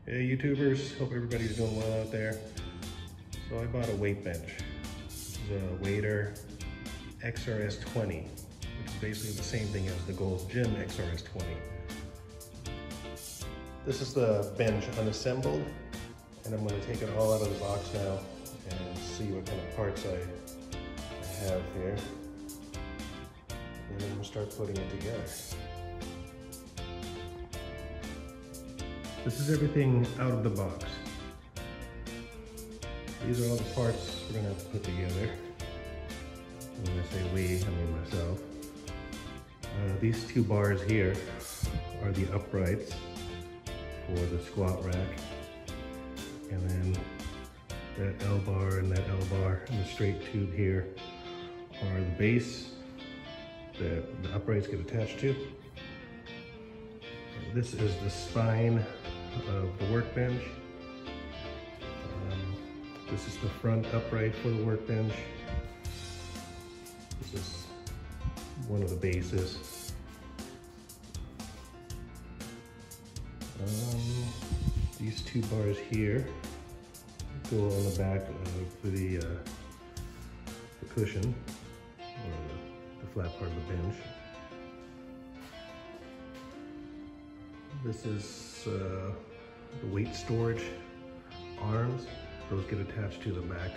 Hey YouTubers, hope everybody's doing well out there. So I bought a weight bench. This is a Weider XRS 20, which is basically the same thing as the Gold's Gym XRS 20. This is the bench unassembled, and I'm going to take it all out of the box now and see what kind of parts I have here. And then I'm going to start putting it together. This is everything out of the box. These are all the parts we're going to have to put together. When I say we, I mean myself. These two bars here are the uprights for the squat rack. And then that L bar and that L bar and the straight tube here are the base that the uprights get attached to. And this is the spine of the workbench. This is the front upright for the workbench. This is one of the bases. These two bars here go on the back of the cushion, or the flat part of the bench. This is the weight storage arms. Those get attached to the back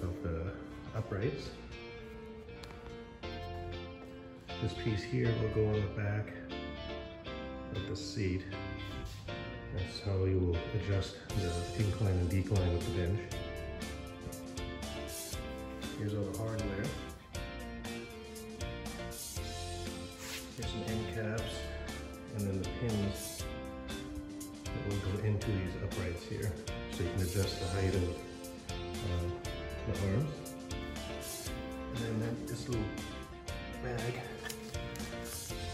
of the uprights. This piece here will go on the back of the seat. That's how you will adjust the incline and decline of the bench. Here's all the hardware. Here's some end caps, and then the pins that will go into these uprights here, so you can adjust the height of the arms. And then this little bag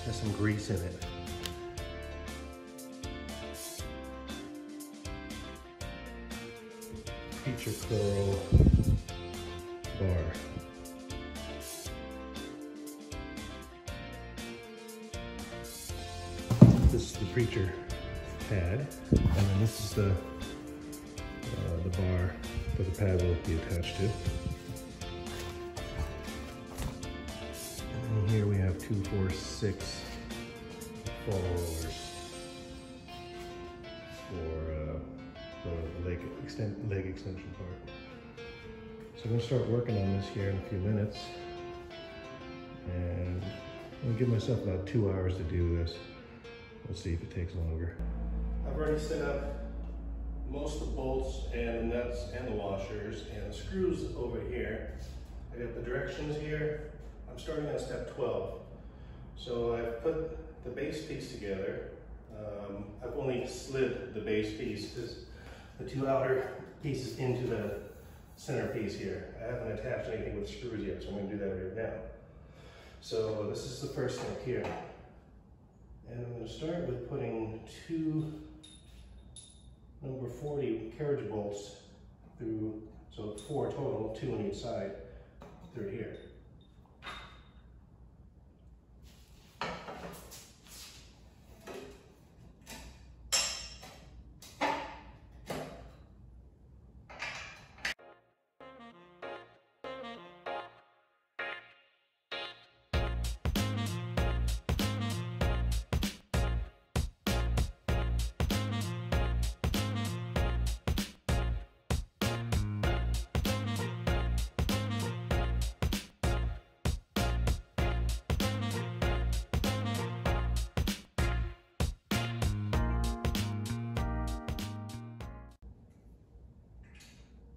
has some grease in it. Feature curl bar. This is the preacher pad, and then this is the bar that the pad will be attached to. And then here we have 2, 4, 6 fall rollers for the leg extension part. So I'm going to start working on this here in a few minutes, and I'm going to give myself about 2 hours to do this. We'll see if it takes longer. I've already set up most of the bolts and the nuts and the washers and the screws over here. I got the directions here. I'm starting on step 12. So I've put the base piece together. I've only slid the base piece, the two outer pieces, into the center piece here. I haven't attached anything with screws yet, so I'm going to do that right now. So this is the first step here. And I'm going to start with putting 2 number 40 carriage bolts through, so 4 total, 2 on each side, through here.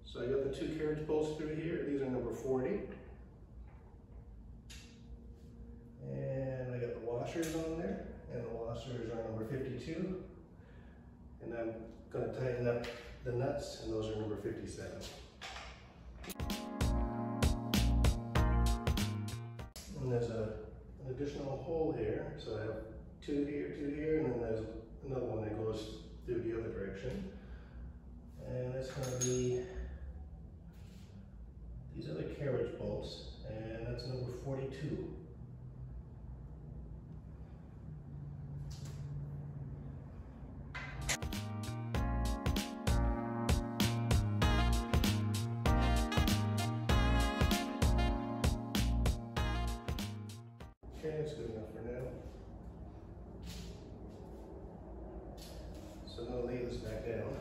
So I got the 2 carriage bolts through here. These are number 40. And I got the washers on there. And the washers are number 52. And I'm going to tighten up the nuts, and those are number 57. And there's an additional hole here. So I have 2 here, and then there's another one that goes through the other direction. And that's going to be, these are the carriage bolts, and that's number 42. Okay, that's good enough for now. So I'm going to lay this back down.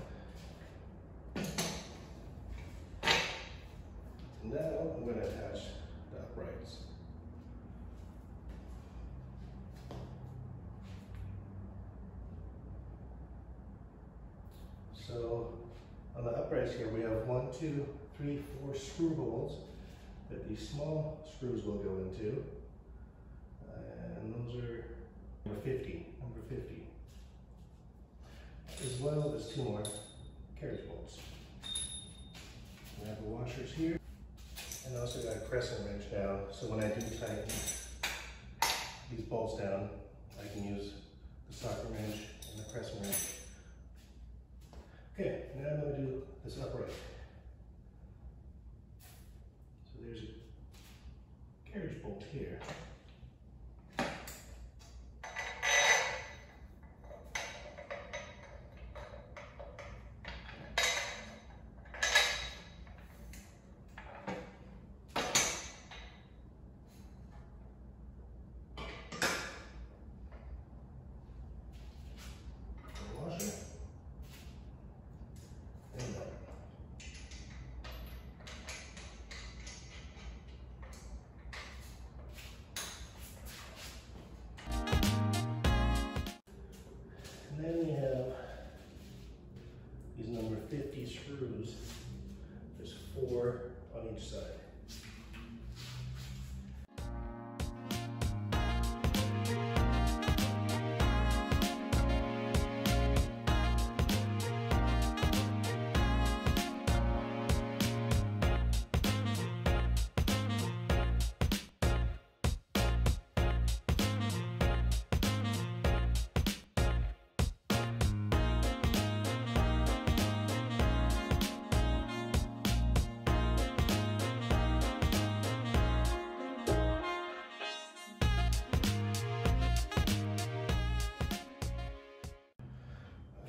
Now I'm going to attach the uprights. So on the uprights here we have 1, 2, 3, 4 screw holes that these small screws will go into. And those are number 50. As well as 2 more carriage bolts. We have the washers here. And also got a crescent wrench down, so when I do tighten these bolts down, I can use the socket wrench and the crescent wrench. Okay, now I'm going to do this upright. So there's a carriage bolt here. And then we have these number 50 screws. There's 4 on each side.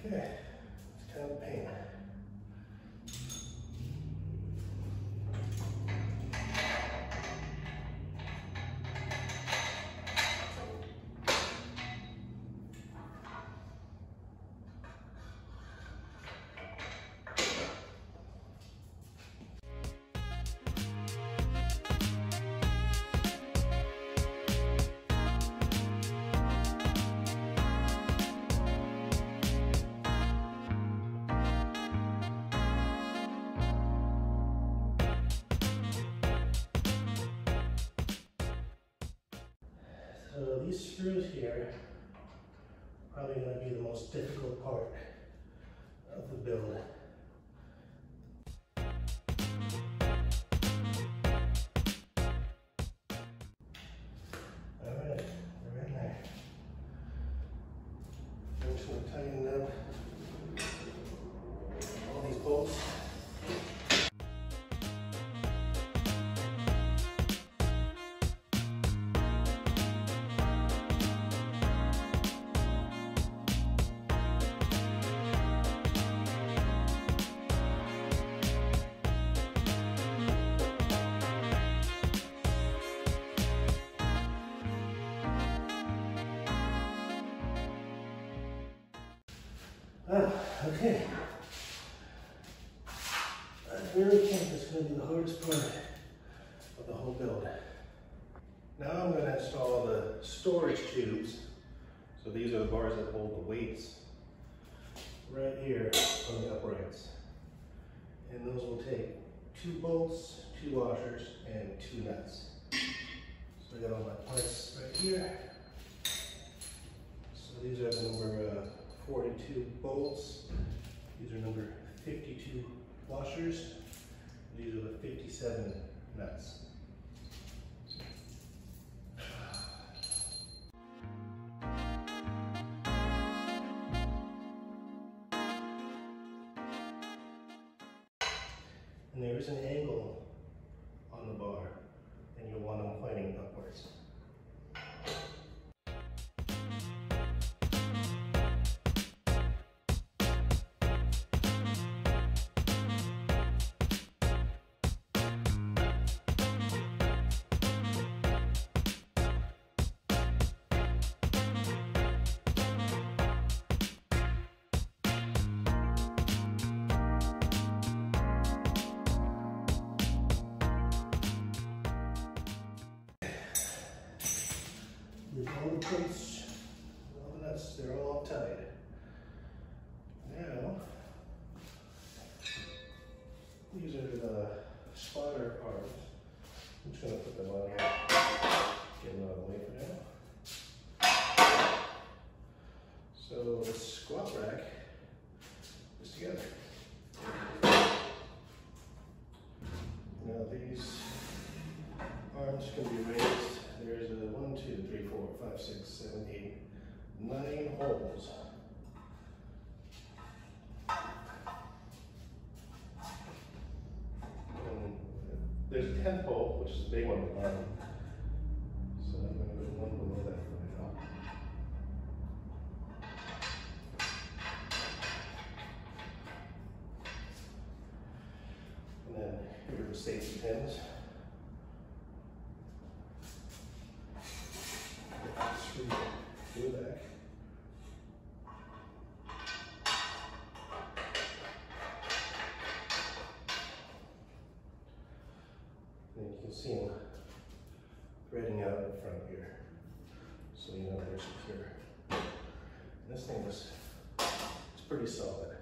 Okay, it's kind of a pain. So these screws here are probably going to be the most difficult part of the build. Alright, they're in there. I'm just going to tighten up all these bolts. Okay. I really think it's going to be the hardest part of the whole build. Now I'm going to install the storage tubes. So these are the bars that hold the weights right here on the uprights. And those will take 2 bolts, 2 washers, and 2 nuts. So I got all my parts right here. So these are the number 42 bolts. These are number 52 washers. These are the 57 nuts. And there is an angle on the bar, and you'll want them pointing upwards. With all the plates, all the nuts, they're all tied. Now, these are the spotter arms. I'm just going to put them on here, get them out of the way for now. So the squat rack is together. Now these arms can be raised. There's a 1, 2, 3, 4, 5, 6, 7, 8, 9 holes. There's a 10th hole, which is the big one at the bottom. So I'm going to put one below that for now. And then here are the safety pins. Screw the back. And you can see them threading out in front here, so you know they're secure. And this thing is pretty solid.